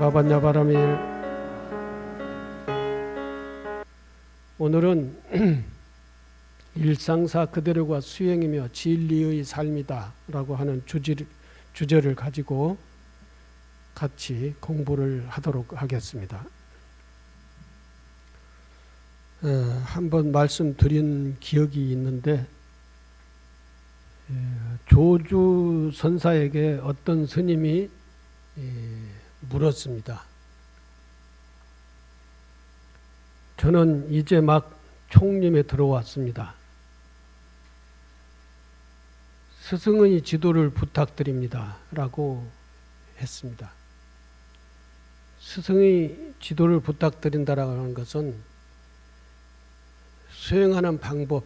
마반야바라밀. 오늘은 일상사 그대로가 수행이며 진리의 삶이다 라고 하는 주제를 가지고 같이 공부를 하도록 하겠습니다. 한번 말씀드린 기억이 있는데, 조주 선사에게 어떤 스님이 물었습니다. 저는 이제 막 총림에 들어왔습니다. 스승의 지도를 부탁드립니다 라고 했습니다. 스승의 지도를 부탁드린다라고 하는 것은 수행하는 방법,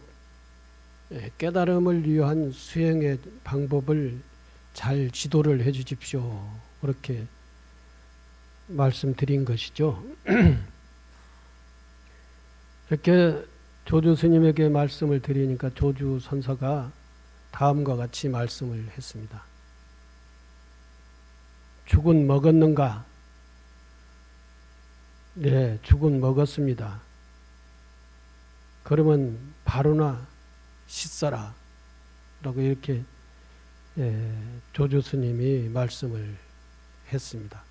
깨달음을 위한 수행의 방법을 잘 지도를 해 주십시오. 그렇게 말씀드린 것이죠. 이렇게 조주 스님에게 말씀을 드리니까 조주 선사가 다음과 같이 말씀을 했습니다. 죽은 먹었는가? 네, 죽은 먹었습니다. 그러면 바로나 씻어라 라고 이렇게 조주 스님이 말씀을 했습니다.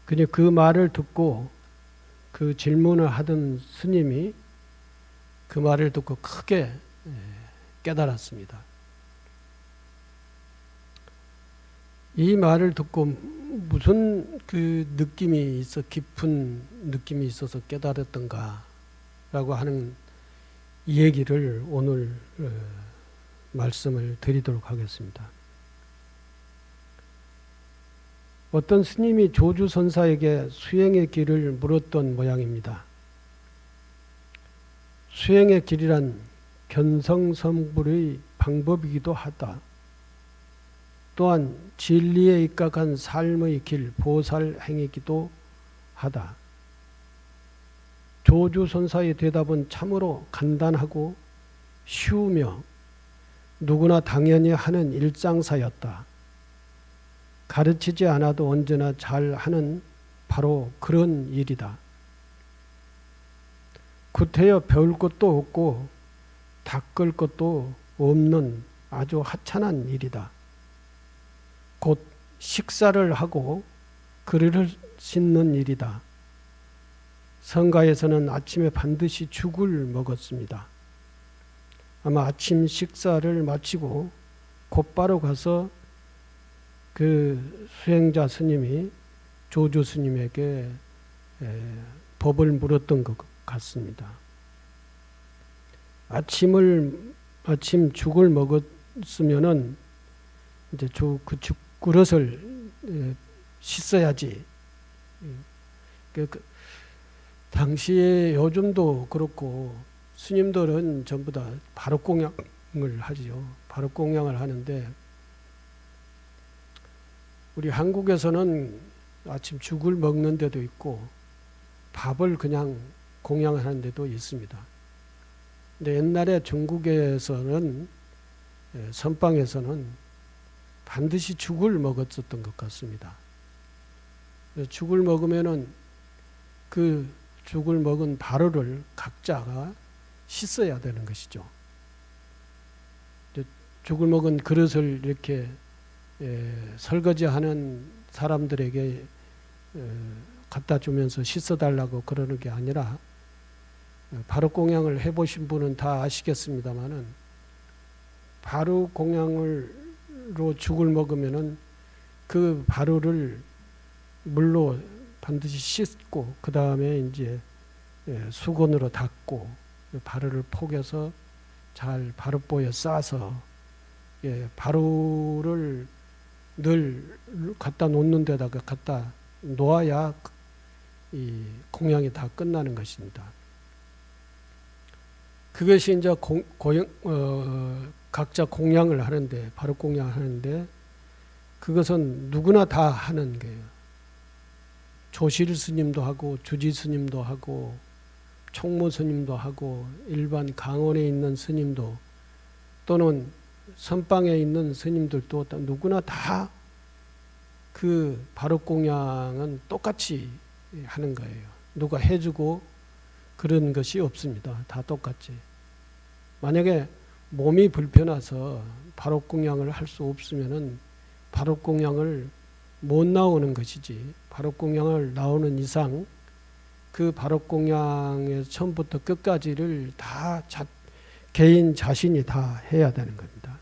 그냥 그 말을 듣고 그 질문을 하던 스님이 그 말을 듣고 크게 깨달았습니다. 이 말을 듣고 무슨 그 느낌이 있어, 깊은 느낌이 있어서 깨달았던가 라고 하는 얘기를 오늘 말씀을 드리도록 하겠습니다. 어떤 스님이 조주 선사에게 수행의 길을 물었던 모양입니다. 수행의 길이란 견성성불의 방법이기도 하다. 또한 진리에 입각한 삶의 길, 보살행이기도 하다. 조주 선사의 대답은 참으로 간단하고 쉬우며 누구나 당연히 하는 일상사였다. 가르치지 않아도 언제나 잘 하는 바로 그런 일이다. 구태여 배울 것도 없고 닦을 것도 없는 아주 하찮은 일이다. 곧 식사를 하고 그릇을 씻는 일이다. 성가에서는 아침에 반드시 죽을 먹었습니다. 아마 아침 식사를 마치고 곧바로 가서 그 수행자 스님이 조주 스님에게 법을 물었던 것 같습니다. 아침 죽을 먹었으면은 이제 그 그릇을 씻어야지. 당시에 요즘도 그렇고 스님들은 전부 다 바로공양을 하지요. 바로공양을 하는데 우리 한국에서는 아침 죽을 먹는 데도 있고 밥을 그냥 공양하는 데도 있습니다. 근데 옛날에 중국에서는 선방에서는 반드시 죽을 먹었었던 것 같습니다. 죽을 먹으면은 그 죽을 먹은 바로를 각자가 씻어야 되는 것이죠. 죽을 먹은 그릇을 이렇게 설거지하는 사람들에게 갖다 주면서 씻어달라고 그러는 게 아니라, 바로 공양을 해보신 분은 다 아시겠습니다만은, 바로 공양으로 죽을 먹으면은 그 바로를 물로 반드시 씻고 그 다음에 이제 수건으로 닦고 바로를 포개서 잘 바로보에 싸서 바로를 늘 갖다 놓는 데다가 갖다 놓아야 이 공양이 다 끝나는 것입니다. 그것이 이제 각자 공양을 하는데, 바로 공양을 하는데, 그것은 누구나 다 하는 거예요. 조실 스님도 하고 주지 스님도 하고 총무 스님도 하고 일반 강원에 있는 스님도 또는 선방에 있는 스님들도 누구나 다 그 발업공양은 똑같이 하는 거예요. 누가 해주고 그런 것이 없습니다. 다 똑같이. 만약에 몸이 불편해서 발업공양을 할 수 없으면은 발업공양을 못 나오는 것이지, 발업공양을 나오는 이상 그 발업공양의 처음부터 끝까지를 다 개인 자신이 다 해야 되는 겁니다.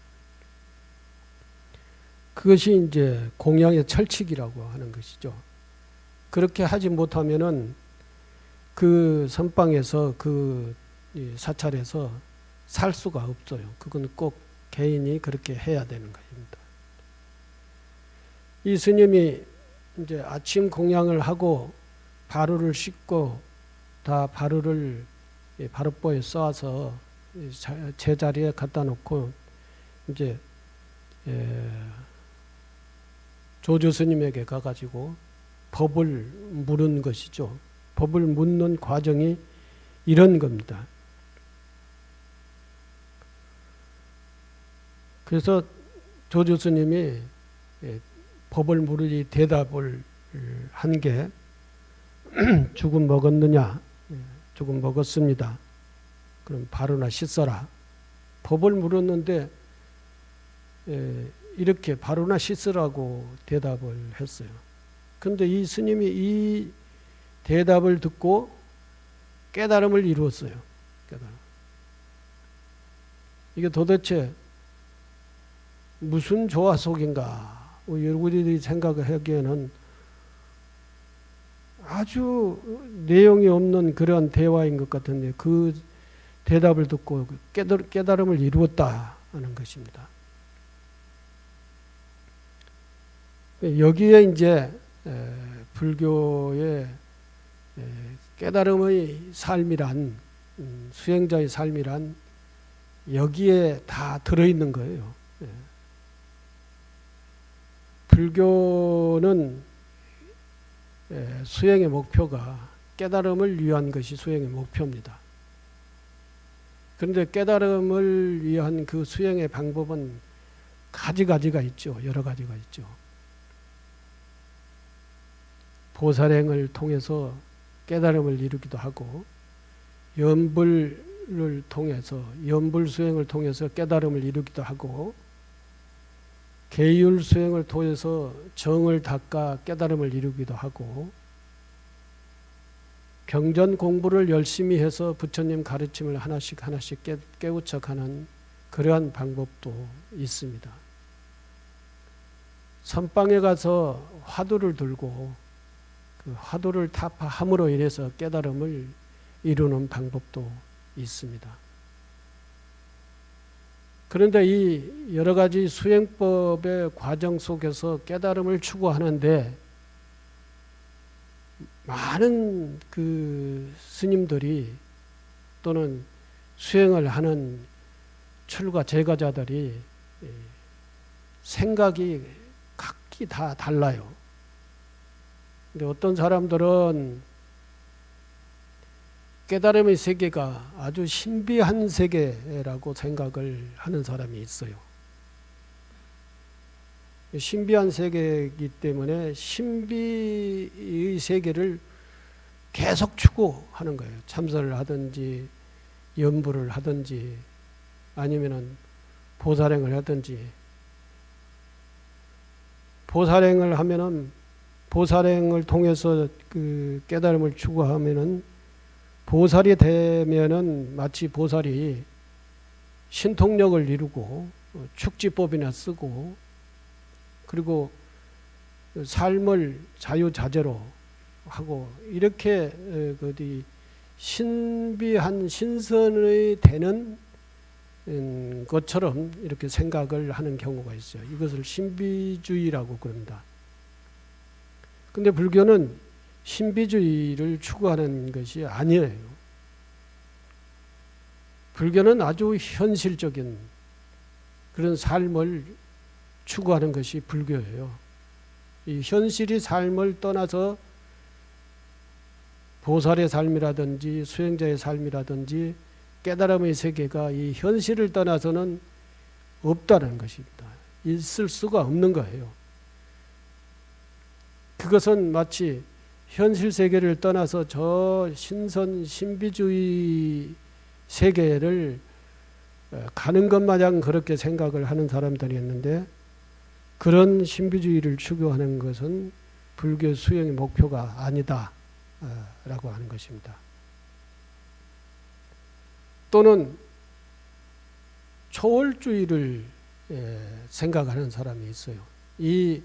그것이 이제 공양의 철칙이라고 하는 것이죠. 그렇게 하지 못하면은 그 선방에서 그 사찰에서 살 수가 없어요. 그건 꼭 개인이 그렇게 해야 되는 것입니다. 이 스님이 이제 아침 공양을 하고 바루를 씻고 다 바루를 바루보에 쌓아서 제자리에 갖다 놓고 이제 조조 스님에게 가가지고 법을 물은 것이죠. 법을 묻는 과정이 이런 겁니다. 그래서 조조 스님이 법을 물으니 대답을 한 게 죽은 먹었느냐? 죽은 먹었습니다. 그럼 바로나 씻어라. 법을 물었는데 이렇게 바로나 씻으라고 대답을 했어요. 그런데 이 스님이 이 대답을 듣고 깨달음을 이루었어요. 이게 도대체 무슨 조화 속인가? 여러분들이 생각하기에는 아주 내용이 없는 그러한 대화인 것 같은데 그 대답을 듣고 깨달음을 이루었다 하는 것입니다. 여기에 이제 불교의 깨달음의 삶이란, 수행자의 삶이란 여기에 다 들어있는 거예요. 불교는 수행의 목표가 깨달음을 위한 것이 수행의 목표입니다. 그런데 깨달음을 위한 그 수행의 방법은 가지가 있죠. 여러 가지가 있죠. 보살행을 통해서 깨달음을 이루기도 하고, 연불을 통해서, 연불 수행을 통해서 깨달음을 이루기도 하고, 계율 수행을 통해서 정을 닦아 깨달음을 이루기도 하고, 경전 공부를 열심히 해서 부처님 가르침을 하나씩 깨우쳐가는 그러한 방법도 있습니다. 선방에 가서 화두를 들고 그 화두를 타파함으로 인해서 깨달음을 이루는 방법도 있습니다. 그런데 이 여러 가지 수행법의 과정 속에서 깨달음을 추구하는데 많은 그 스님들이 또는 수행을 하는 출가 제가자들이 생각이 각기 다 달라요. 근데 어떤 사람들은 깨달음의 세계가 아주 신비한 세계라고 생각을 하는 사람이 있어요. 신비한 세계이기 때문에 신비의 세계를 계속 추구하는 거예요. 참선을 하든지 연불을 하든지 아니면은 보살행을 하든지. 보살행을 하면은 보살행을 통해서 그 깨달음을 추구하면은 보살이 되면은 마치 보살이 신통력을 이루고 축지법이나 쓰고 그리고 삶을 자유자재로 하고 이렇게 어디 신비한 신선이 되는 것처럼 이렇게 생각을 하는 경우가 있어요. 이것을 신비주의라고 그럽니다. 근데 불교는 신비주의를 추구하는 것이 아니에요. 불교는 아주 현실적인 그런 삶을 추구하는 것이 불교예요. 이 현실의 삶을 떠나서 보살의 삶이라든지 수행자의 삶이라든지 깨달음의 세계가 이 현실을 떠나서는 없다는 것입니다. 있을 수가 없는 거예요. 그것은 마치 현실 세계를 떠나서 저 신선 신비주의 세계를 가는 것 마냥 그렇게 생각을 하는 사람들이었는데, 그런 신비주의를 추구하는 것은 불교 수행의 목표가 아니다 라고 하는 것입니다. 또는 초월주의를 생각하는 사람이 있어요. 이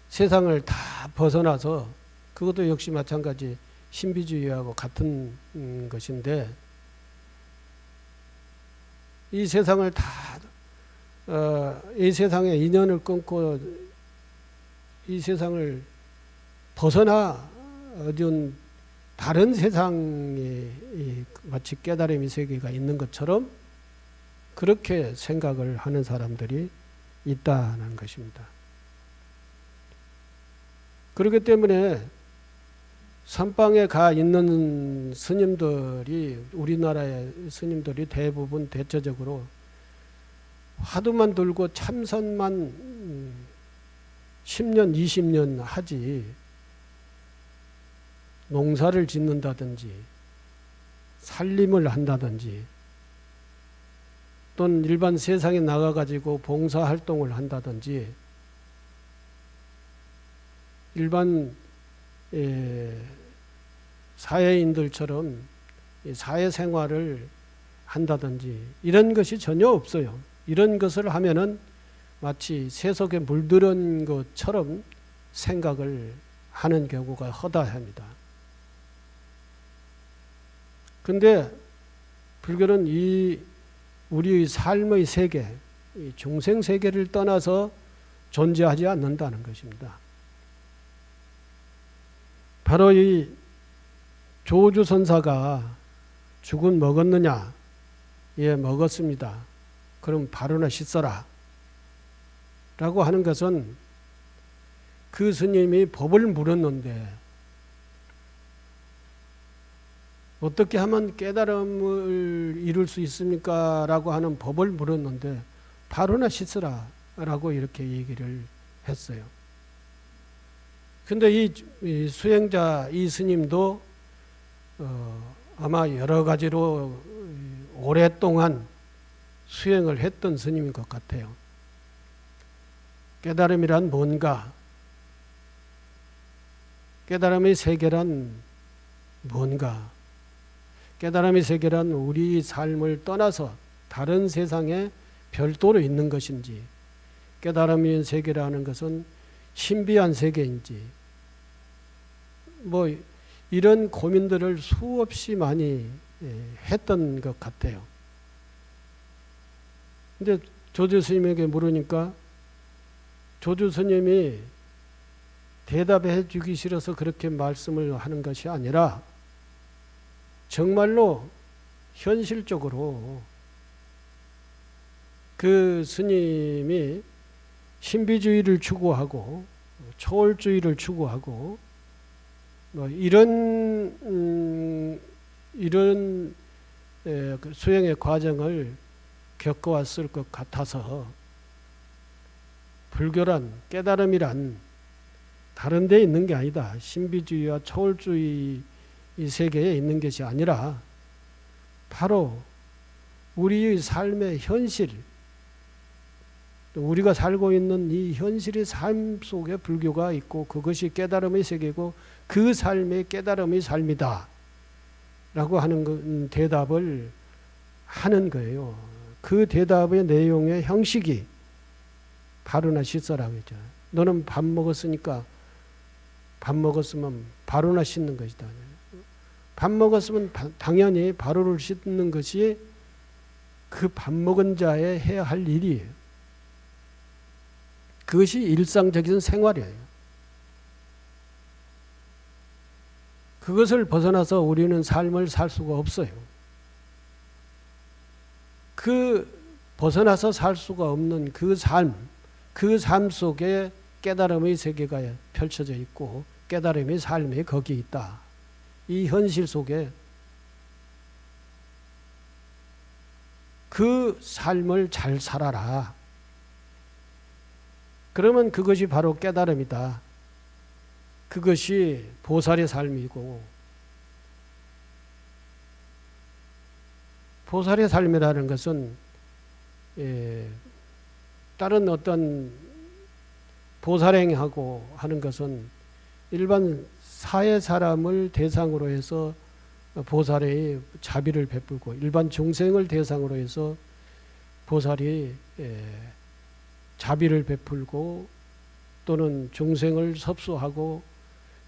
세상을 다 벗어나서, 그것도 역시 마찬가지 신비주의하고 같은 것인데, 이 세상을 이 세상에 인연을 끊고 이 세상을 벗어나 어떤 다른 세상에 마치 깨달음의 세계가 있는 것처럼 그렇게 생각을 하는 사람들이 있다는 것입니다. 그렇기 때문에 선방에 가 있는 스님들이, 우리나라의 스님들이 대부분 대체적으로 화두만 들고 참선만 10년, 20년 하지, 농사를 짓는다든지 살림을 한다든지 또는 일반 세상에 나가가지고 봉사활동을 한다든지 일반 사회인들처럼 사회생활을 한다든지 이런 것이 전혀 없어요. 이런 것을 하면은 마치 세속에 물들은 것처럼 생각을 하는 경우가 허다합니다. 근데 불교는 이 우리의 삶의 세계, 이 중생 세계를 떠나서 존재하지 않는다는 것입니다. 바로 이 조주선사가 죽은 먹었느냐? 예, 먹었습니다. 그럼 바로나 씻어라 라고 하는 것은 그 스님이 법을 물었는데 어떻게 하면 깨달음을 이룰 수 있습니까? 라고 하는 법을 물었는데 바로나 씻으라 라고 이렇게 얘기를 했어요. 근데 이 수행자 이 스님도 아마 여러 가지로 오랫동안 수행을 했던 스님인 것 같아요. 깨달음이란 뭔가? 깨달음의 세계란 뭔가? 깨달음의 세계란 우리 삶을 떠나서 다른 세상에 별도로 있는 것인지, 깨달음의 세계라는 것은 신비한 세계인지, 뭐 이런 고민들을 수없이 많이 했던 것 같아요. 근데 조주 스님에게 물으니까 조주 스님이 대답해 주기 싫어서 그렇게 말씀을 하는 것이 아니라 정말로 현실적으로 그 스님이 신비주의를 추구하고 초월주의를 추구하고 뭐 이런 수행의 과정을 겪어왔을 것 같아서 불교란, 깨달음이란 다른 데 있는 게 아니다. 신비주의와 초월주의 이 세계에 있는 것이 아니라 바로 우리의 삶의 현실, 우리가 살고 있는 이 현실의 삶 속에 불교가 있고 그것이 깨달음의 세계고 그 삶이 깨달음의 삶이다 라고 하는 대답을 하는 거예요. 그 대답의 내용의 형식이 바로나 씻어라고 했죠. 너는 밥 먹었으니까 밥 먹었으면 바로나 씻는 것이다. 밥 먹었으면 당연히 바로를 씻는 것이 그 밥 먹은 자의 해야 할 일이에요. 그것이 일상적인 생활이에요. 그것을 벗어나서 우리는 삶을 살 수가 없어요. 그 벗어나서 살 수가 없는 그 삶 속에 깨달음의 세계가 펼쳐져 있고 깨달음의 삶이 거기 있다. 이 현실 속에 그 삶을 잘 살아라. 그러면 그것이 바로 깨달음이다. 그것이 보살의 삶이고, 보살의 삶이라는 것은 다른 어떤 보살행하고 하는 것은 일반 사회 사람을 대상으로 해서 보살의 자비를 베풀고, 일반 중생을 대상으로 해서 보살이 자비를 베풀고 또는 중생을 섭수하고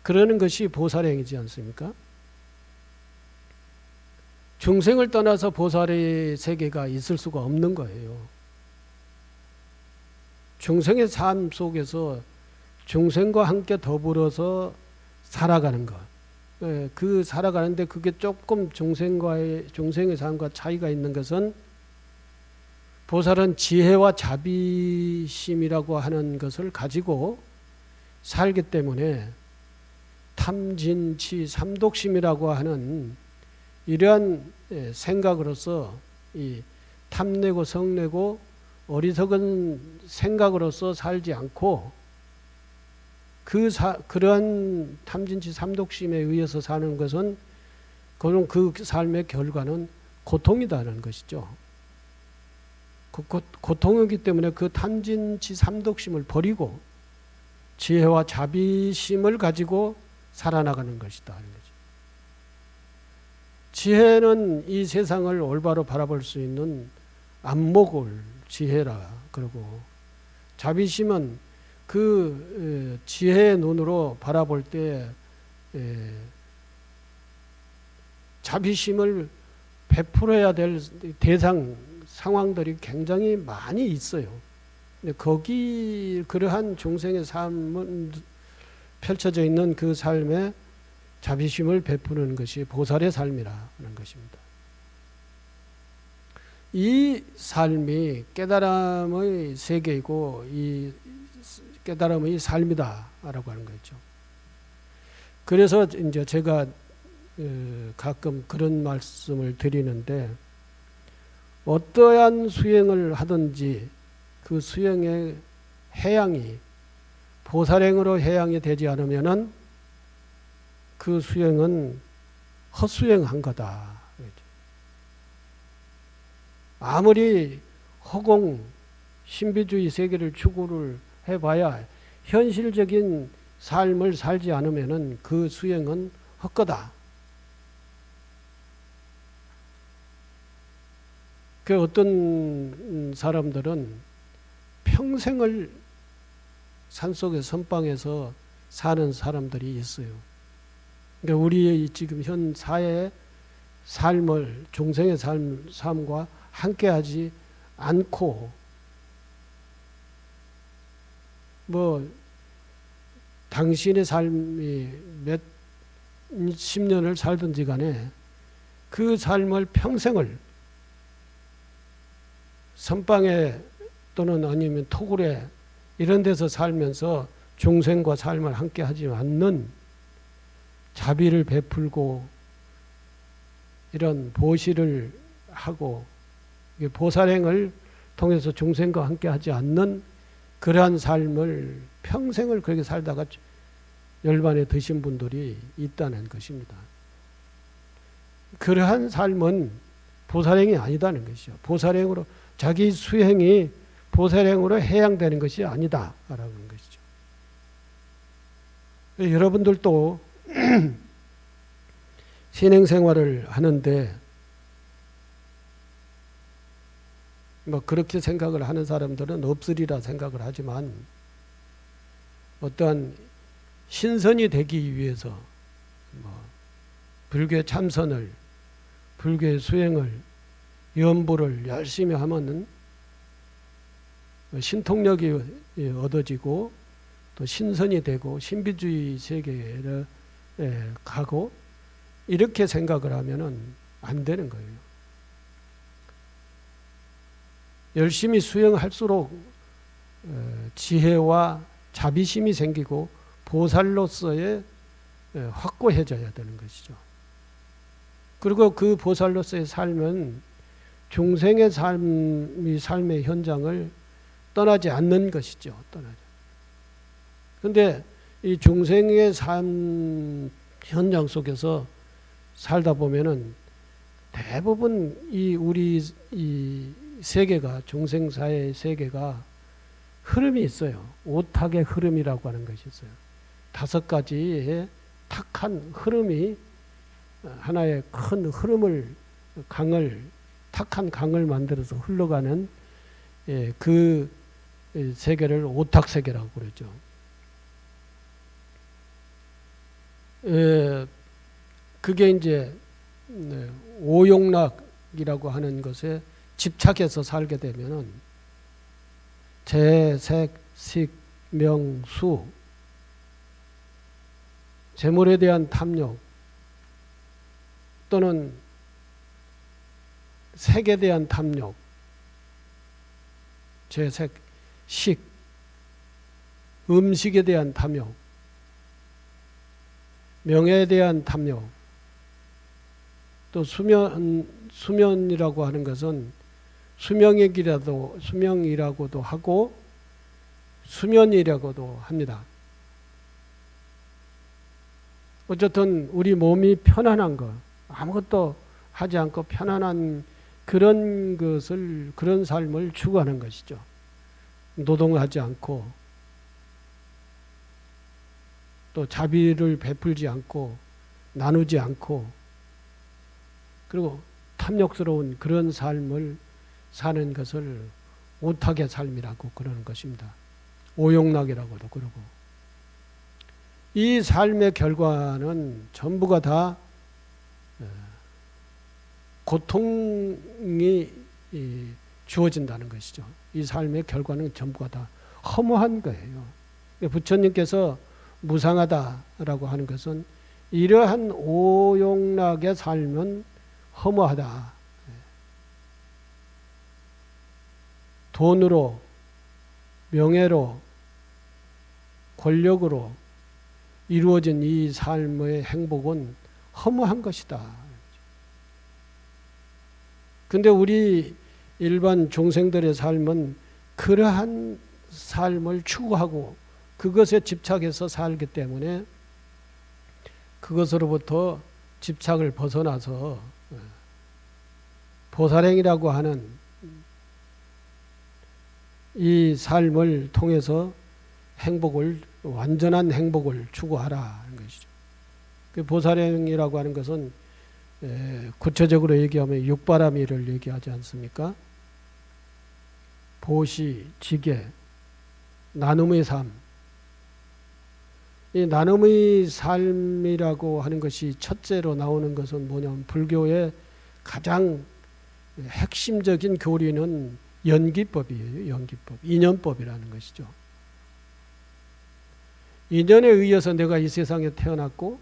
그러는 것이 보살행이지 않습니까? 중생을 떠나서 보살의 세계가 있을 수가 없는 거예요. 중생의 삶 속에서 중생과 함께 더불어서 살아가는 것. 그 살아가는데 그게 조금 중생의 삶과 차이가 있는 것은, 보살은 지혜와 자비심이라고 하는 것을 가지고 살기 때문에 탐진치 삼독심이라고 하는 이러한 생각으로서, 이 탐내고 성내고 어리석은 생각으로서 살지 않고, 그러한 탐진치 삼독심에 의해서 사는 것은 그는 그 삶의 결과는 고통이다는 것이죠. 고통이기 때문에 그 탐진치 삼독심을 버리고 지혜와 자비심을 가지고 살아나가는 것이다 하는 거죠. 지혜는 이 세상을 올바로 바라볼 수 있는 안목을 지혜라 그러고, 자비심은 그 지혜의 눈으로 바라볼 때 자비심을 베풀어야 될 대상 상황들이 굉장히 많이 있어요. 근데 그러한 중생의 삶은 펼쳐져 있는 그 삶에 자비심을 베푸는 것이 보살의 삶이라는 것입니다. 이 삶이 깨달음의 세계이고 이 깨달음의 삶이다라고 하는 거죠. 그래서 이제 제가 가끔 그런 말씀을 드리는데, 어떠한 수행을 하든지 그 수행의 해양이 보살행으로 해양이 되지 않으면은 그 수행은 헛수행한 거다. 아무리 허공 신비주의 세계를 추구를 해봐야 현실적인 삶을 살지 않으면은 그 수행은 헛거다. 그 어떤 사람들은 평생을 산속의 선방에서 사는 사람들이 있어요. 그러니까 우리의 지금 현 사회의 삶을, 중생의 삶과 함께하지 않고, 당신의 삶이 몇십 년을 살든지 간에 그 삶을 평생을 선방에 또는 아니면 토굴에 이런 데서 살면서 중생과 삶을 함께 하지 않는, 자비를 베풀고 이런 보시를 하고 보살행을 통해서 중생과 함께 하지 않는 그러한 삶을 평생을 그렇게 살다가 열반에 드신 분들이 있다는 것입니다. 그러한 삶은 보살행이 아니다는 것이죠. 보살행으로, 자기 수행이 보살행으로 해양되는 것이 아니다라는 것이죠. 여러분들도 신행생활을 하는데 그렇게 생각을 하는 사람들은 없으리라 생각을 하지만, 어떠한 신선이 되기 위해서 불교의 참선을, 불교의 수행을, 연부를 열심히 하면은 신통력이 얻어지고 또 신선이 되고 신비주의 세계를 가고, 이렇게 생각을 하면은 안 되는 거예요. 열심히 수행할수록 지혜와 자비심이 생기고 보살로서의 확고해져야 되는 것이죠. 그리고 그 보살로서의 삶은 중생의 삶의 현장을 떠나지 않는 것이죠. 그런데 이 중생의 삶 현장 속에서 살다 보면은 대부분 우리 세계가, 중생 사회의 세계가 흐름이 있어요. 오탁의 흐름이라고 하는 것이 있어요. 5가지의 탁한 흐름이 하나의 큰 흐름을, 탁한 강을 만들어서 흘러가는 그 세계를 오탁 세계라고 그러죠. 그게 이제 오용락이라고 하는 것에 집착해서 살게 되면은 재, 색, 식, 명, 수, 재물에 대한 탐욕 또는 색에 대한 탐욕, 재, 색, 식, 음식에 대한 탐욕, 명예에 대한 탐욕, 또 수면이라고 하는 것은 수명이라고도 하고 수면이라고도 합니다. 어쨌든 우리 몸이 편안한 것, 아무것도 하지 않고 편안한 그런 삶을 추구하는 것이죠. 노동하지 않고 또 자비를 베풀지 않고 나누지 않고 그리고 탐욕스러운 그런 삶을 사는 것을 오탁의 삶이라고 그러는 것입니다. 오용락이라고도 그러고, 이 삶의 결과는 전부가 다 고통이 주어진다는 것이죠. 이 삶의 결과는 전부가 다 허무한 거예요. 부처님께서 무상하다라고 하는 것은 이러한 오용락의 삶은 허무하다. 돈으로, 명예로, 권력으로 이루어진 이 삶의 행복은 허무한 것이다. 근데 우리 일반 중생들의 삶은 그러한 삶을 추구하고 그것에 집착해서 살기 때문에 그것으로부터 집착을 벗어나서 보살행이라고 하는 이 삶을 통해서 완전한 행복을 추구하라는 것이죠. 그 보살행이라고 하는 것은 구체적으로 얘기하면 육바라밀을 얘기하지 않습니까? 보시, 지계, 나눔의 삶. 이 나눔의 삶이라고 하는 것이 첫째로 나오는 것은 뭐냐면 불교의 가장 핵심적인 교리는 연기법이에요. 연기법. 인연법이라는 것이죠. 인연에 의해서 내가 이 세상에 태어났고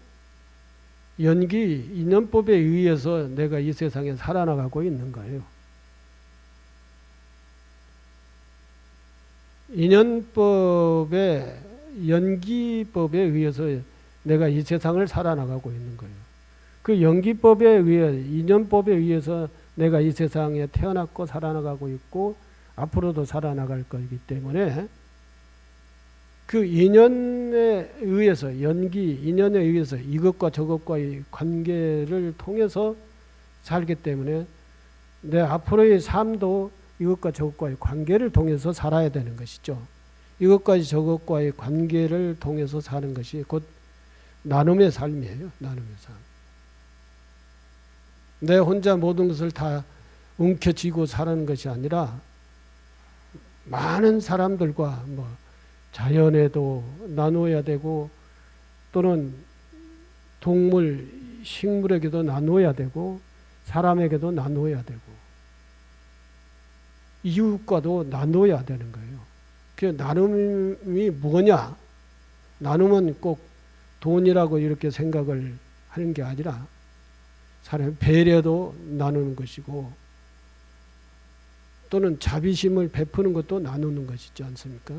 인연법에 의해서 내가 이 세상에 살아나가고 있는 거예요. 인연법의 연기법에 의해서 내가 이 세상을 살아나가고 있는 거예요. 그 연기법에 의해, 인연법에 의해서 내가 이 세상에 태어났고 살아나가고 있고 앞으로도 살아나갈 거기 때문에 그 인연에 의해서, 인연에 의해서 이것과 저것과의 관계를 통해서 살기 때문에 내 앞으로의 삶도 이것과 저것과의 관계를 통해서 살아야 되는 것이죠. 이것과 저것과의 관계를 통해서 사는 것이 곧 나눔의 삶이에요. 나눔의 삶. 내 혼자 모든 것을 다 움켜쥐고 사는 것이 아니라 많은 사람들과 자연에도 나누어야 되고 또는 동물, 식물에게도 나누어야 되고 사람에게도 나누어야 되고 이웃과도 나누어야 되는 거예요. 그 나눔이 뭐냐? 나눔은 꼭 돈이라고 이렇게 생각을 하는 게 아니라 사람의 배려도 나누는 것이고 또는 자비심을 베푸는 것도 나누는 것이지 않습니까?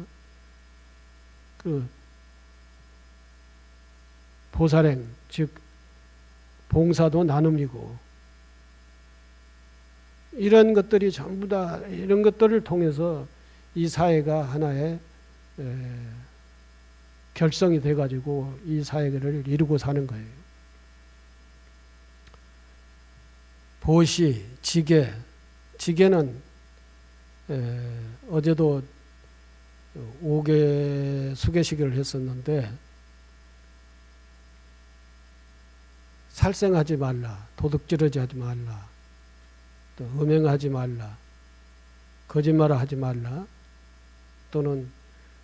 그 보살행, 즉 봉사도 나눔이고 이런 것들이 전부 다 이런 것들을 통해서 이 사회가 하나의 결성이 돼가지고 이 사회를 이루고 사는 거예요. 보시, 지계, 지계는 어제도 5개 수계식을 했었는데 살생하지 말라, 도둑질하지 하지 말라, 또 음행하지 말라, 거짓말을 하지 말라, 또는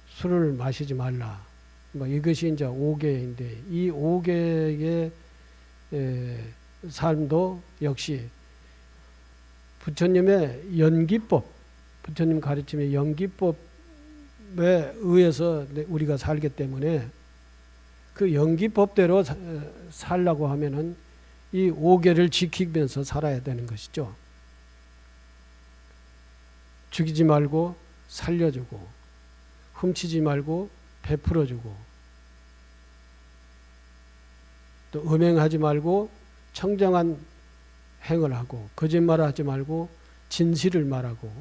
술을 마시지 말라. 뭐 이것이 이제 5개인데 이 5개의 삶도 역시 부처님의 연기법, 부처님 가르침의 연기법에 의해서 우리가 살기 때문에 그 연기법대로 살라고 하면은 이 5개를 지키면서 살아야 되는 것이죠. 죽이지 말고 살려주고, 훔치지 말고 베풀어주고, 또 음행하지 말고 청정한 행을 하고, 거짓말을 하지 말고 진실을 말하고,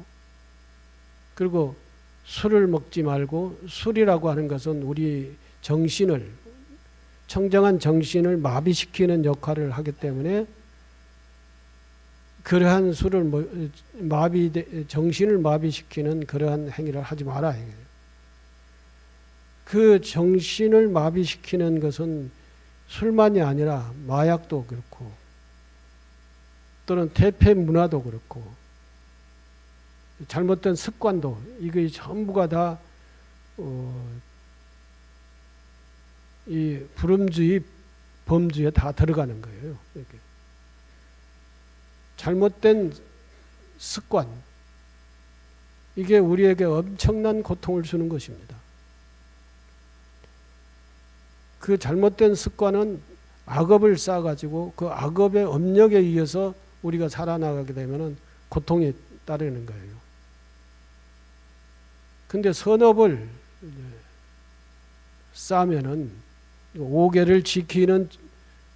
그리고 술을 먹지 말고, 술이라고 하는 것은 우리 정신을, 청정한 정신을 마비시키는 역할을 하기 때문에 그러한 술을 정신을 마비시키는 그러한 행위를 하지 마라. 그 정신을 마비시키는 것은 술만이 아니라 마약도 그렇고 또는 퇴폐 문화도 그렇고 잘못된 습관도 이게 전부가 다 이 불음주의, 범주에 다 들어가는 거예요. 이렇게. 잘못된 습관, 이게 우리에게 엄청난 고통을 주는 것입니다. 그 잘못된 습관은 악업을 쌓아가지고 그 악업의 업력에 의해서 우리가 살아나가게 되면 고통이 따르는 거예요. 근데 선업을 쌓으면은 5개를 지키는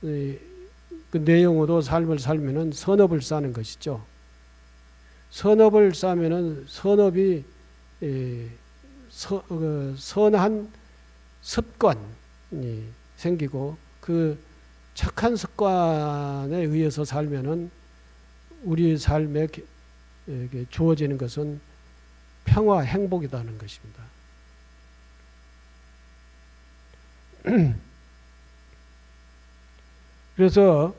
그 내용으로 삶을 살면은 선업을 쌓는 것이죠. 선업을 쌓으면은 선업이 선한 습관이 생기고 그 착한 습관에 의해서 살면은 우리 삶에 주어지는 것은 평화, 행복이라는 것입니다. 그래서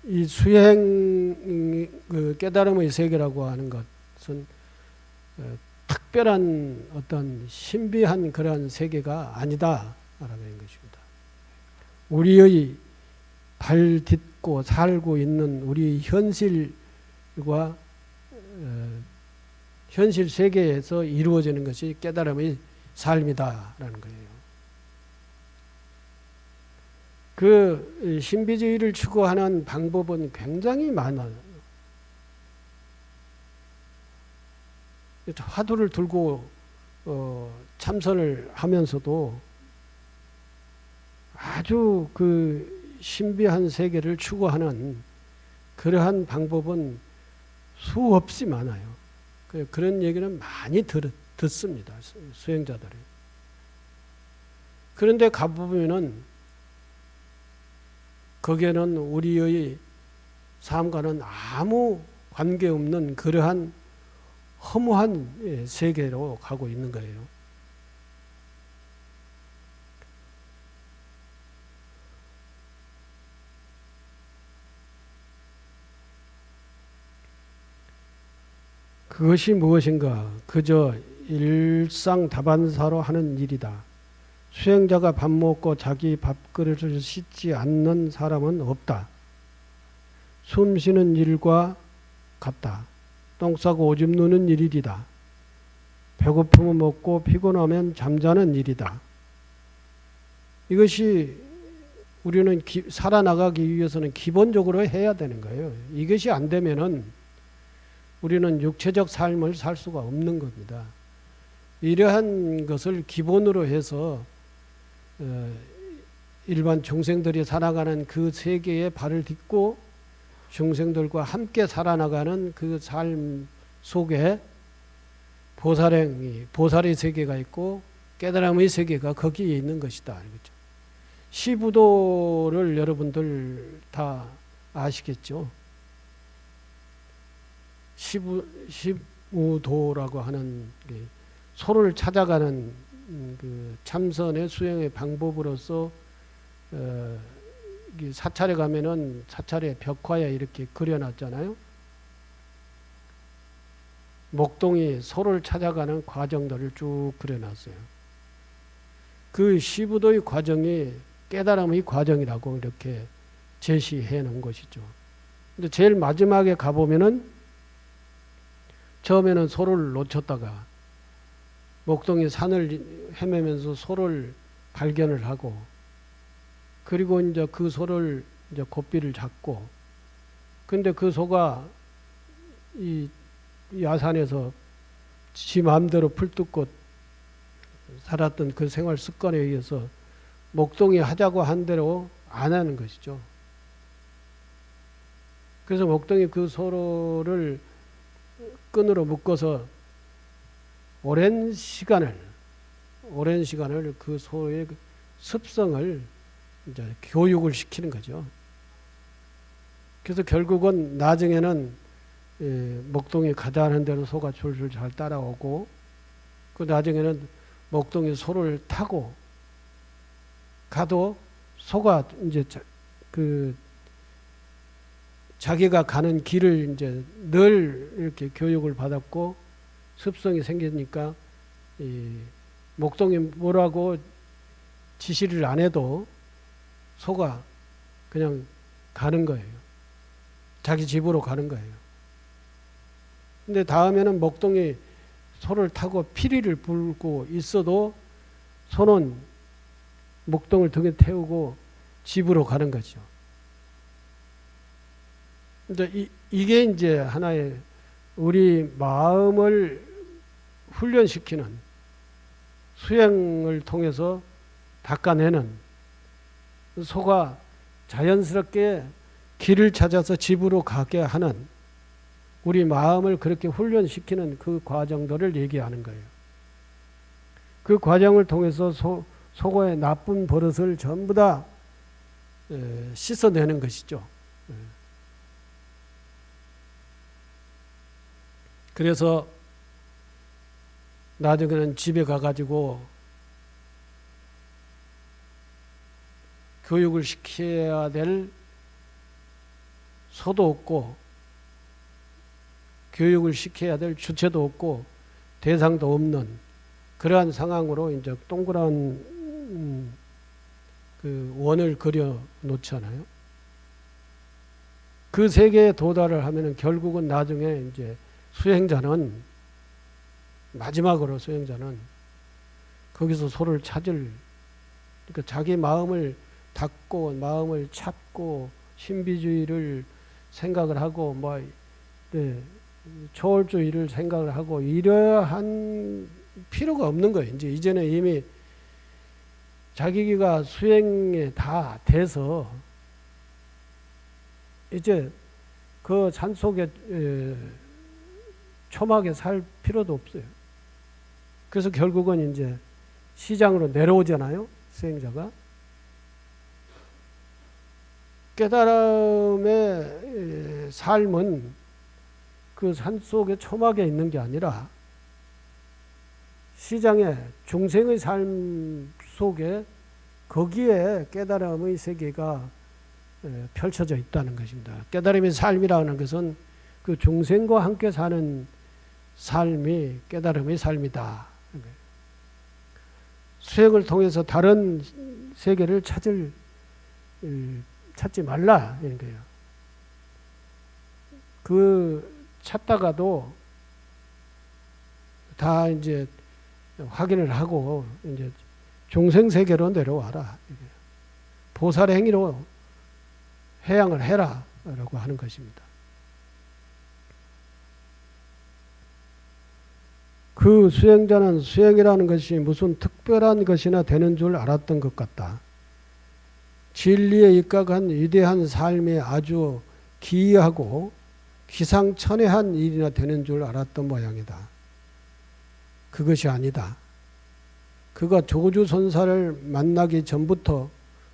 이 수행 깨달음의 세계라고 하는 것은 특별한 어떤 신비한 그러한 세계가 아니다라고 하는 것입니다. 우리의 발 딛고 살고 있는 우리 현실과 현실 세계에서 이루어지는 것이 깨달음의 삶이다라는 거예요. 그 신비주의를 추구하는 방법은 굉장히 많아요. 화두를 들고 참선을 하면서도 아주 그 신비한 세계를 추구하는 그러한 방법은 수없이 많아요. 그런 얘기는 많이 듣습니다. 수행자들이. 그런데 가보면은 거기에는 우리의 삶과는 아무 관계없는 그러한 허무한 세계로 가고 있는 거예요. 그것이 무엇인가? 그저 일상다반사로 하는 일이다. 수행자가 밥 먹고 자기 밥그릇을 씻지 않는 사람은 없다. 숨 쉬는 일과 같다. 똥 싸고 오줌 누는 일이다. 배고프면 먹고 피곤하면 잠자는 일이다. 이것이 우리는 살아나가기 위해서는 기본적으로 해야 되는 거예요. 이것이 안 되면은 우리는 육체적 삶을 살 수가 없는 겁니다. 이러한 것을 기본으로 해서 일반 중생들이 살아가는 그 세계에 발을 딛고 중생들과 함께 살아나가는 그 삶 속에 보살의 세계가 있고 깨달음의 세계가 거기에 있는 것이다. 그렇죠? 시부도를 여러분들 다 아시겠죠? 시부도라고 하는 소를 찾아가는 그 참선의 수행의 방법으로서 사찰에 가면은 사찰에 벽화에 이렇게 그려놨잖아요. 목동이 소를 찾아가는 과정들을 쭉 그려놨어요. 그 시부도의 과정이 깨달음의 과정이라고 이렇게 제시해 놓은 것이죠. 근데 제일 마지막에 가보면은 처음에는 소를 놓쳤다가 목동이 산을 헤매면서 소를 발견을 하고 그리고 이제 그 소를 이제 고삐를 잡고 근데 그 소가 이 야산에서 지 마음대로 풀뜯고 살았던 그 생활 습관에 의해서 목동이 하자고 한 대로 안 하는 것이죠. 그래서 목동이 그 소를 끈으로 묶어서 오랜 시간을 그 소의 습성을 이제 교육을 시키는 거죠. 그래서 결국은 나중에는 목동이 가자 하는 대로 소가 줄줄 잘 따라오고 그 나중에는 목동이 소를 타고 가도 소가 이제 그 자기가 가는 길을 이제 늘 이렇게 교육을 받았고 습성이 생기니까 이 목동이 뭐라고 지시를 안 해도 소가 그냥 가는 거예요. 자기 집으로 가는 거예요. 근데 다음에는 목동이 소를 타고 피리를 불고 있어도 소는 목동을 등에 태우고 집으로 가는 거죠. 이게 이제 하나의 우리 마음을 훈련시키는 수행을 통해서 닦아내는 소가 자연스럽게 길을 찾아서 집으로 가게 하는 우리 마음을 그렇게 훈련시키는 그 과정들을 얘기하는 거예요. 그 과정을 통해서 소고의 나쁜 버릇을 전부 다 씻어내는 것이죠. 그래서 나중에는 집에 가가지고 교육을 시켜야 될 소도 없고 교육을 시켜야 될 주체도 없고 대상도 없는 그러한 상황으로 이제 동그란 그 원을 그려 놓잖아요. 그 세계에 도달을 하면은 결국은 나중에 이제 수행자는 마지막으로 수행자는 거기서 소를 찾을 그러니까 자기 마음을 닫고 마음을 찾고 신비주의를 생각을 하고 뭐 초월주의를 생각을 하고 이러한 필요가 없는 거예요. 이제는 이미 자기가 수행에 다 돼서 이제 그 산속에 초막에 살 필요도 없어요. 그래서 결국은 이제 시장으로 내려오잖아요. 수행자가. 깨달음의 삶은 그 산속의 초막에 있는 게 아니라 시장의 중생의 삶 속에 거기에 깨달음의 세계가 펼쳐져 있다는 것입니다. 깨달음의 삶이라는 것은 그 중생과 함께 사는 삶이 깨달음의 삶이다. 수행을 통해서 다른 세계를 찾지 말라 이런 거예요. 그 찾다가도 다 이제 확인을 하고 이제 중생 세계로 내려와라. 보살의 행위로 해양을 해라라고 하는 것입니다. 그 수행자는 수행이라는 것이 무슨 특별한 것이나 되는 줄 알았던 것 같다. 진리에 입각한 위대한 삶이 아주 기이하고 기상천외한 일이나 되는 줄 알았던 모양이다. 그것이 아니다. 그가 조주선사를 만나기 전부터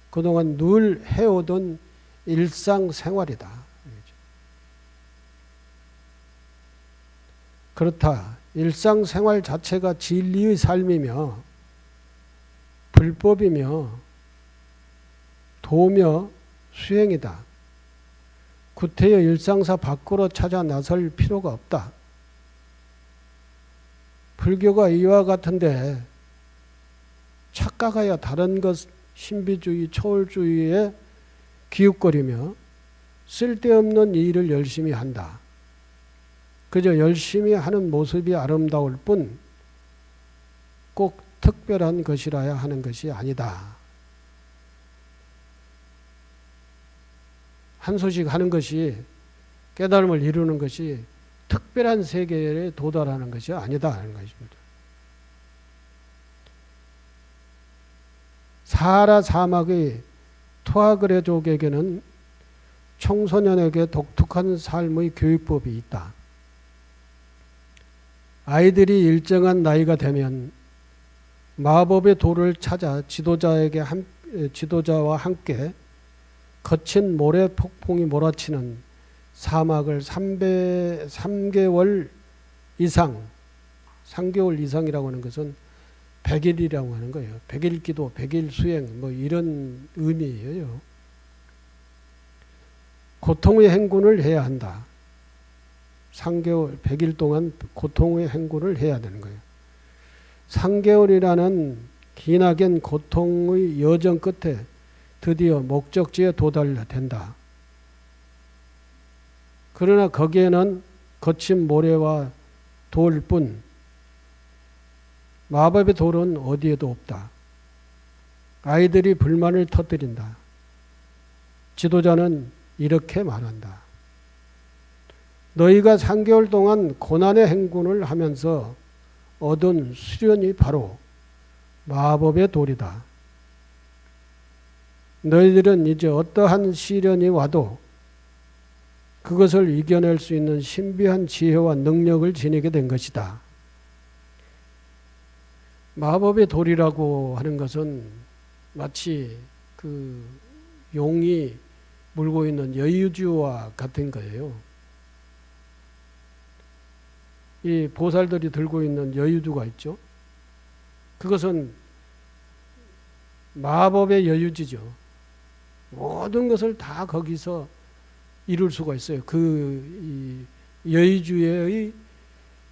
그동안 늘 해오던 일상생활이다. 그렇다. 일상생활 자체가 진리의 삶이며 불법이며 도며 수행이다. 구태여 일상사 밖으로 찾아 나설 필요가 없다. 불교가 이와 같은데 착각하여 다른 것 신비주의, 초월주의에 기웃거리며 쓸데없는 일을 열심히 한다. 그저 열심히 하는 모습이 아름다울 뿐 꼭 특별한 것이라야 하는 것이 아니다. 한 소식 하는 것이 깨달음을 이루는 것이 특별한 세계에 도달하는 것이 아니다 하는 것입니다. 사하라 사막의 토아그레족에게는 청소년에게 독특한 삶의 교육법이 있다. 아이들이 일정한 나이가 되면 마법의 도를 찾아 지도자와 함께 거친 모래 폭풍이 몰아치는 사막을 3개월 이상, 3개월 이상이라고 하는 것은 100일이라고 하는 거예요. 100일 기도, 100일 수행, 뭐 이런 의미예요. 고통의 행군을 해야 한다. 3개월, 100일 동안 고통의 행군을 해야 되는 거예요. 3개월이라는 기나긴 고통의 여정 끝에 드디어 목적지에 도달된다. 그러나 거기에는 거친 모래와 돌뿐 마법의 돌은 어디에도 없다. 아이들이 불만을 터뜨린다. 지도자는 이렇게 말한다. 너희가 3개월 동안 고난의 행군을 하면서 얻은 수련이 바로 마법의 돌이다. 너희들은 이제 어떠한 시련이 와도 그것을 이겨낼 수 있는 신비한 지혜와 능력을 지니게 된 것이다. 마법의 돌이라고 하는 것은 마치 그 용이 물고 있는 여유주와 같은 거예요. 이 보살들이 들고 있는 여유주가 있죠. 그것은 마법의 여유지죠. 모든 것을 다 거기서 이룰 수가 있어요. 그 여유주의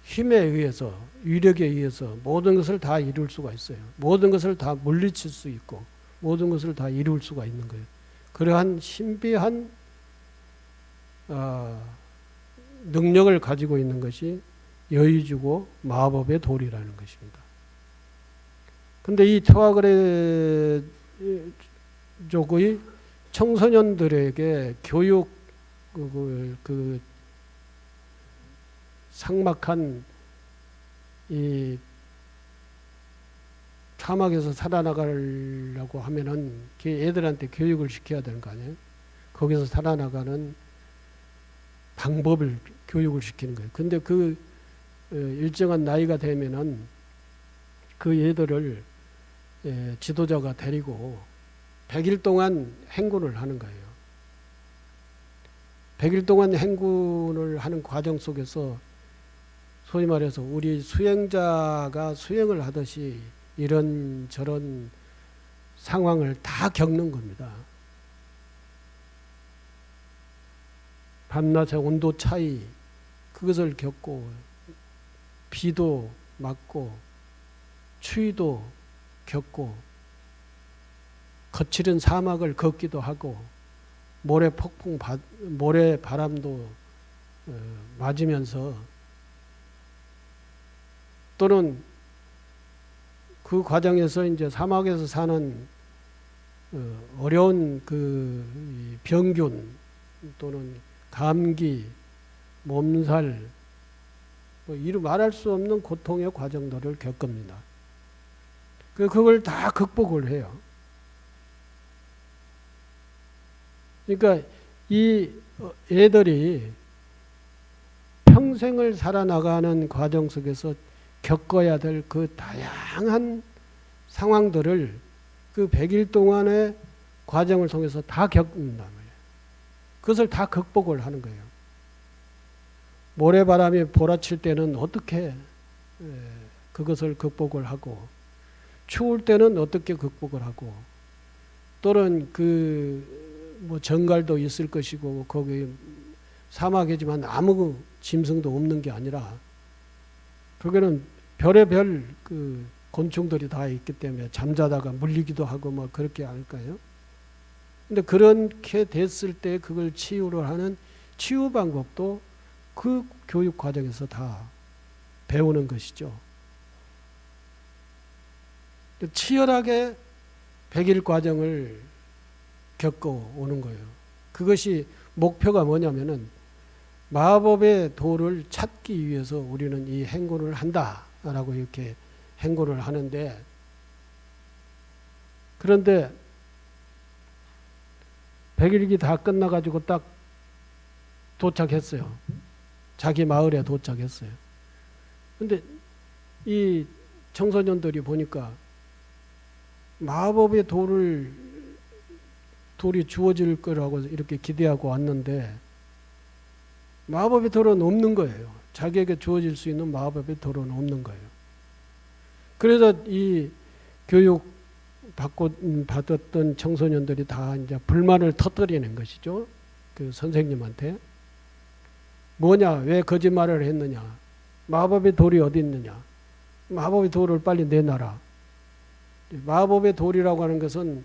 힘에 의해서, 위력에 의해서 모든 것을 다 이룰 수가 있어요. 모든 것을 다 물리칠 수 있고 모든 것을 다 이룰 수가 있는 거예요. 그러한 신비한 능력을 가지고 있는 것이 여유주고 마법의 돌이라는 것입니다. 근데 이 토아그레족의 청소년들에게 교육 그 삭막한 이 사막에서 살아나가려고 하면은 애들한테 교육을 시켜야 되는 거 아니에요? 거기서 살아나가는 방법을 교육을 시키는 거예요. 근데 그 일정한 나이가 되면은 그 애들을 지도자가 데리고 100일 동안 행군을 하는 거예요. 100일 동안 행군을 하는 과정 속에서 소위 말해서 우리 수행자가 수행을 하듯이 이런저런 상황을 다 겪는 겁니다. 밤낮의 온도 차이, 그것을 겪고 비도 맞고 추위도 겪고 거칠은 사막을 걷기도 하고 모래 폭풍, 모래 바람도 맞으면서 또는 그 과정에서 이제 사막에서 사는 어려운 그 병균 또는 감기, 몸살, 뭐 이루 말할 수 없는 고통의 과정들을 겪습니다. 그걸 다 극복을 해요. 그러니까 이 애들이 평생을 살아나가는 과정 속에서 겪어야 될 그 다양한 상황들을 그 100일 동안의 과정을 통해서 다 겪는단 말이에요. 그것을 다 극복을 하는 거예요. 모래바람이 몰아칠 때는 어떻게 그것을 극복을 하고, 추울 때는 어떻게 극복을 하고, 또는 뭐 정갈도 있을 것이고, 거기 사막이지만 아무 짐승도 없는 게 아니라, 거기는 별의별 그 곤충들이 다 있기 때문에 잠자다가 물리기도 하고 뭐 그렇게 할까요? 근데 그렇게 됐을 때 그걸 치유를 하는 치유 방법도 그 교육 과정에서 다 배우는 것이죠. 치열하게 100일 과정을 겪어오는 거예요. 그것이 목표가 뭐냐면은 마법의 도를 찾기 위해서 우리는 이 행군을 한다라고 이렇게 행군을 하는데, 그런데 100일기 다 끝나가지고 딱 도착했어요. 자기 마을에 도착했어요. 근데 이 청소년들이 보니까 마법의 돌이 주어질 거라고 이렇게 기대하고 왔는데 마법의 돌은 없는 거예요. 자기에게 주어질 수 있는 마법의 돌은 없는 거예요. 그래서 이 교육 받았던 청소년들이 다 이제 불만을 터뜨리는 것이죠. 그 선생님한테. 뭐냐, 왜 거짓말을 했느냐, 마법의 돌이 어디 있느냐, 마법의 돌을 빨리 내놔라. 마법의 돌이라고 하는 것은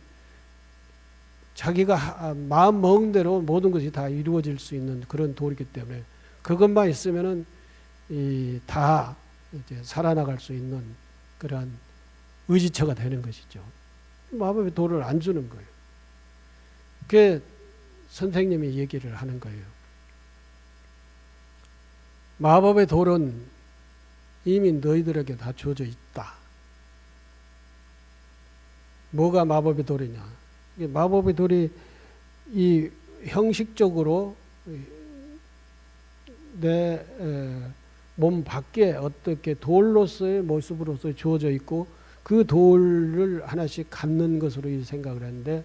자기가 마음 먹은 대로 모든 것이 다 이루어질 수 있는 그런 돌이기 때문에 그것만 있으면은 다 이제 살아나갈 수 있는 그러한 의지처가 되는 것이죠. 마법의 돌을 안 주는 거예요. 그게 선생님이 얘기를 하는 거예요. 마법의 돌은 이미 너희들에게 다 주어져 있다. 뭐가 마법의 돌이냐? 마법의 돌이 이 형식적으로 내 몸 밖에 어떻게 돌로서의 모습으로서 주어져 있고 그 돌을 하나씩 갖는 것으로 생각을 했는데,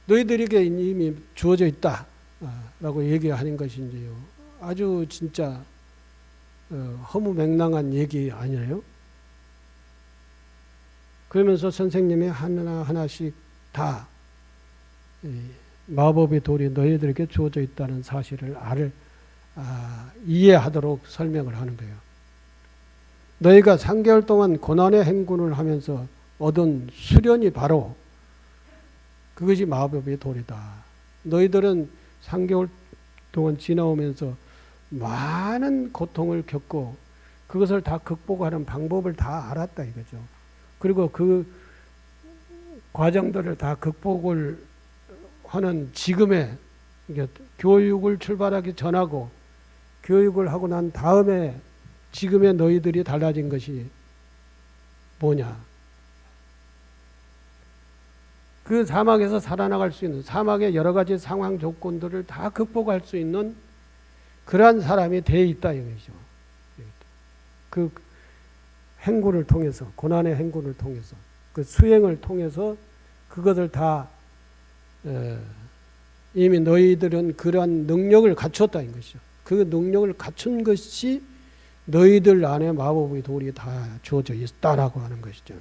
너희들에게 이미 주어져 있다라고 얘기하는 것인지요. 아주 진짜 허무맹랑한 얘기 아니에요? 그러면서 선생님이 하나하나씩 다 마법의 돌이 너희들에게 주어져 있다는 사실을 이해하도록 설명을 하는 거예요. 너희가 3개월 동안 고난의 행군을 하면서 얻은 수련이 바로 그것이 마법의 돌이다. 너희들은 3개월 동안 지나오면서 많은 고통을 겪고 그것을 다 극복하는 방법을 다 알았다 이거죠. 그리고 그 과정들을 다 극복을 하는 지금의 교육을 출발하기 전하고 교육을 하고 난 다음에 지금의 너희들이 달라진 것이 뭐냐? 그 사막에서 살아나갈 수 있는, 사막의 여러 가지 상황 조건들을 다 극복할 수 있는 그러한 사람이 돼 있다 이거죠. 그 행군을 통해서, 고난의 행군을 통해서, 그 수행을 통해서 그것을 다 이미 너희들은 그러한 능력을 갖췄다 이 것이죠. 그 능력을 갖춘 것이 너희들 안에 마법의 돌이 다 주어져 있다라고 하는 것이죠.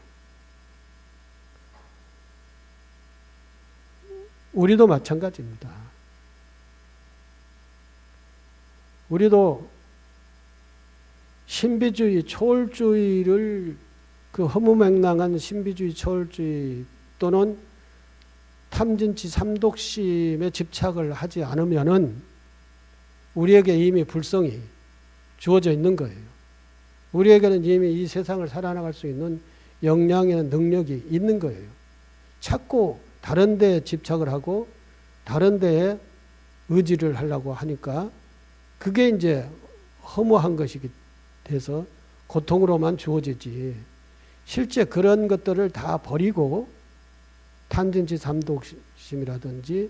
우리도 마찬가지입니다. 우리도 신비주의, 초월주의를 그 허무맹랑한 신비주의, 초월주의 또는 탐진치, 삼독심에 집착을 하지 않으면은 우리에게 이미 불성이 주어져 있는 거예요. 우리에게는 이미 이 세상을 살아나갈 수 있는 역량이나 능력이 있는 거예요. 자꾸 다른 데에 집착을 하고 다른 데에 의지를 하려고 하니까 그게 이제 허무한 것이기 돼서 고통으로만 주어지지, 실제 그런 것들을 다 버리고 탐진치, 삼독심이라든지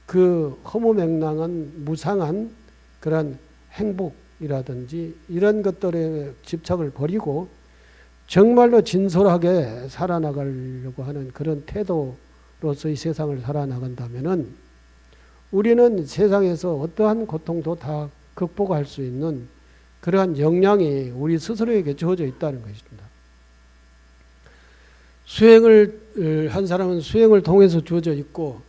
그 허무맹랑한 무상한 그런 행복, 이라든지 이런 것들에 집착을 버리고 정말로 진솔하게 살아나가려고 하는 그런 태도로서 이 세상을 살아나간다면은 우리는 세상에서 어떠한 고통도 다 극복할 수 있는 그러한 역량이 우리 스스로에게 주어져 있다는 것입니다. 수행을 한 사람은 수행을 통해서 주어져 있고,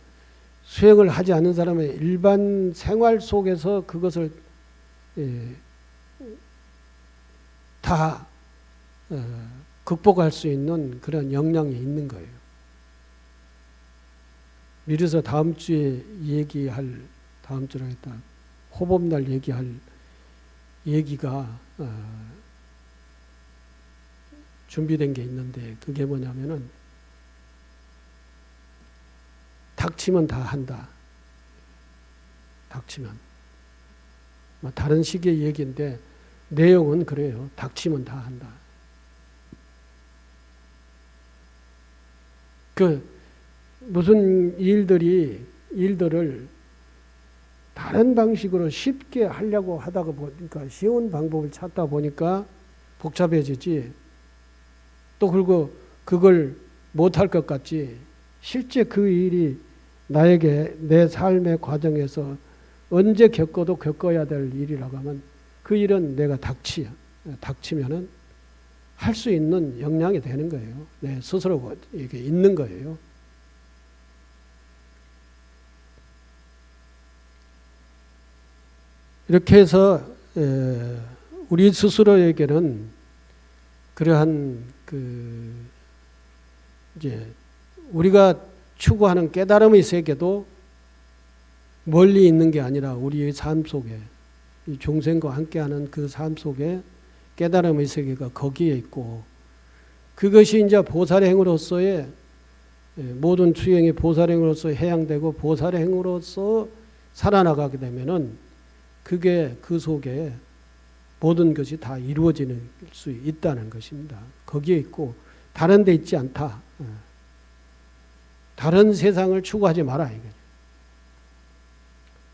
수행을 하지 않는 사람은 일반 생활 속에서 그것을 다 극복할 수 있는 그런 역량이 있는 거예요. 미리서 다음 주에 얘기할, 다음 주라 했다, 호법날 얘기할 얘기가 준비된 게 있는데, 그게 뭐냐면은 닥치면 다 한다. 닥치면. 다른 식의 얘기인데 내용은 그래요. 닥치면 다 한다. 무슨 일들을 다른 방식으로 쉽게 하려고 하다가 보니까, 쉬운 방법을 찾다 보니까 복잡해지지, 또 그리고 그걸 못할 것 같지, 실제 그 일이 나에게 내 삶의 과정에서 언제 겪어도 겪어야 될 일이라고 하면 그 일은 내가 닥치면은 할 수 있는 역량이 되는 거예요. 내 스스로 이게 있는 거예요. 이렇게 해서 우리 스스로에게는 그러한 이제 우리가 추구하는 깨달음의 세계도 멀리 있는 게 아니라 우리의 삶 속에, 이 중생과 함께하는 그 삶 속에 깨달음의 세계가 거기에 있고, 그것이 이제 보살의 행으로서의 모든 수행이 보살의 행으로서 해양되고 보살의 행으로서 살아나가게 되면은 그게 그 속에 모든 것이 다 이루어지는 수 있다는 것입니다. 거기에 있고 다른 데 있지 않다. 다른 세상을 추구하지 마라.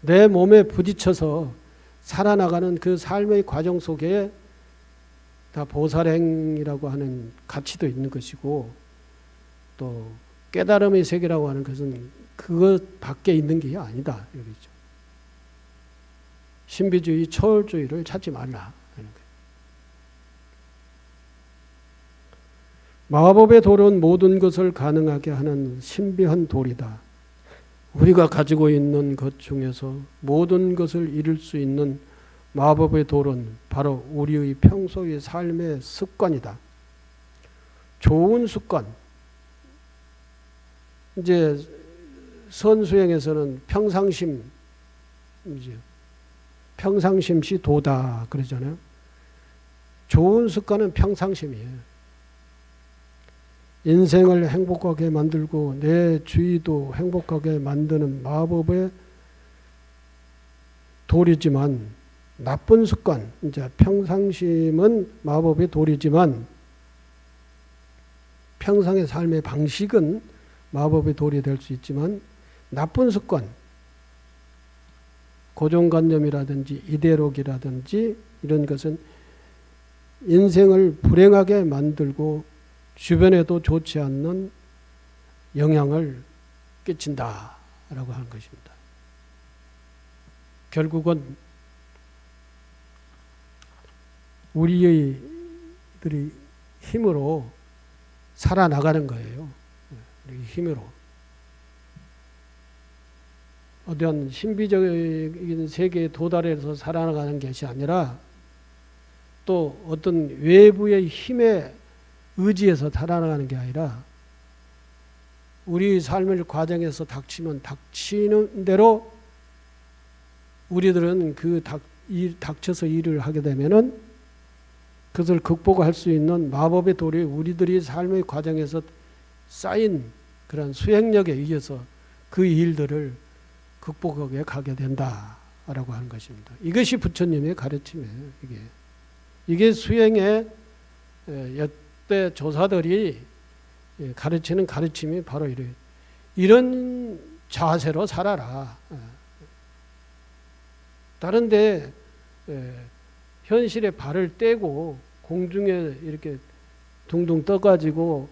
내 몸에 부딪혀서 살아나가는 그 삶의 과정 속에 다 보살행이라고 하는 가치도 있는 것이고, 또 깨달음의 세계라고 하는 것은 그것 밖에 있는 게 아니다. 이러죠. 신비주의, 초월주의를 찾지 말라. 마법의 돌은 모든 것을 가능하게 하는 신비한 돌이다. 우리가 가지고 있는 것 중에서 모든 것을 이룰 수 있는 마법의 돌은 바로 우리의 평소의 삶의 습관이다. 좋은 습관. 이제 선수행에서는 평상심시 도다 그러잖아요. 좋은 습관은 평상심이에요. 인생을 행복하게 만들고 내 주위도 행복하게 만드는 마법의 돌이지만, 나쁜 습관, 이제 평상심은 마법의 돌이지만 평상의 삶의 방식은 마법의 돌이 될 수 있지만, 나쁜 습관, 고정관념이라든지 이데올로기라든지 이런 것은 인생을 불행하게 만들고 주변에도 좋지 않는 영향을 끼친다라고 하는 것입니다. 결국은 우리의 힘으로 살아나가는 거예요. 우리 힘으로. 어떤 신비적인 세계에 도달해서 살아나가는 것이 아니라, 또 어떤 외부의 힘에 의지해서 살아나가는 게 아니라, 우리 삶의 과정에서 닥치면 닥치는 대로 우리들은 닥쳐서 일을 하게 되면은 그것을 극복할 수 있는 마법의 돌이 우리들이 삶의 과정에서 쌓인 그런 수행력에 의해서 그 일들을 극복하게 가게 된다라고 하는 것입니다. 이것이 부처님의 가르침이에요. 이게 수행의 역대 조사들이 가르치는 가르침이 바로 이런 자세로 살아라. 다른데 현실에 발을 떼고 공중에 이렇게 둥둥 떠가지고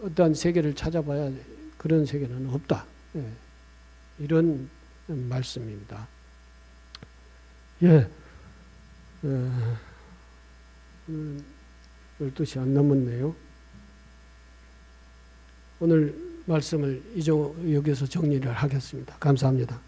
어떠한 세계를 찾아봐야 그런 세계는 없다. 예. 이런 말씀입니다. 예. 12시 안 넘었네요. 오늘 말씀을 여기서 정리를 하겠습니다. 감사합니다.